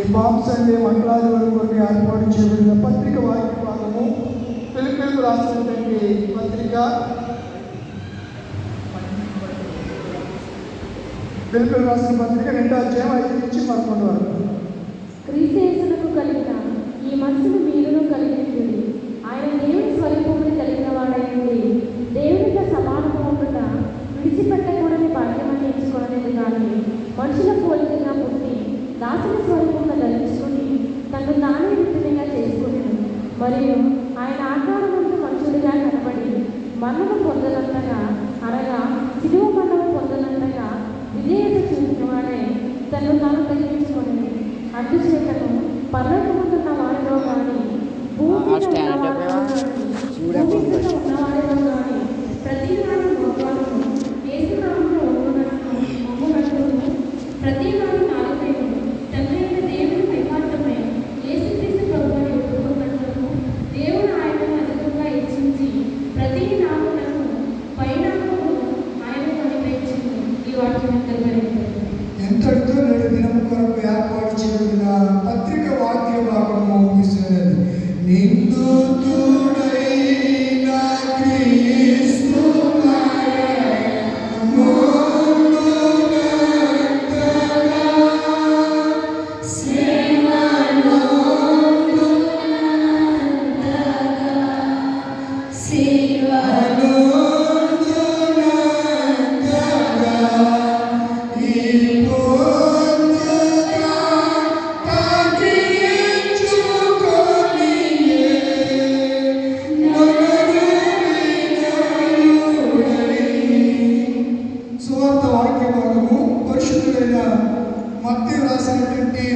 ఈ palm Sunday మండలాది వరకు ఏర్పాటు చేయబడిన పత్రిక వాక్య భాగము పిలుపులకు రాసినటువంటి పత్రిక పిలుపులకు రాసిన పత్రిక 2వ అధ్యాయం 5 నుంచి 11 వరకు. క్రీస్తు కలిగిన ఈ మనసును మీరును కలిగి ఆయన దేవుని స్వరూపమును కలిగిన వాడైంది దేవునితో సమానము ఉండుట విడిచిపెట్టకూడని భాగ్యమని ఎంచుకోవలేదు కానీ మనుషుల పోలికగా పుట్టి దాసుని స్వరూపంగా ధరించుకుని తను తానే విధంగా చేసుకున్నాను. మరియు ఆయన ఆకారమంతా మనుషుడిగా కనబడి మరణము పొందనంతగా అనగా శిలువ మరణము పొందనంతగా విధేయత చూపిన వాడే తను తాను తగ్గించుకుని అందుచేతను పర్వతమున్న వారిలో కానీ భూమి ఉన్నవారిలో కానీ ప్రతి వారి మోకాలను ఏసునామములో ఒప్పునట్టు ప్రతి వారి నాలుగైన తండ్రి అయిన దేవుని వైపాఠమే యేసుక్రీస్తు ప్రభువుని ఒప్పుకున్నట్టు దేవుడు ఆయనను అధికంగా హెచ్చించి ప్రతి నామమునకు పైనామమును ఆయనకు అనుగ్రహించింది. ఈ వాక్యం ఎంతటితో నేడు దినము కొరకు ఏర్పాటు చేయబడిన పత్రిక వాక్య భాగము ముగిసినది. నిన్ను తోడైన క్రీస్తు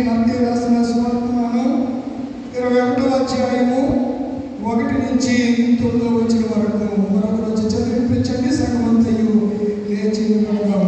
మత్తయి రాసిన సువార్తను 21వ అధ్యాయము 1 నుంచి 9 వచనం వరకు.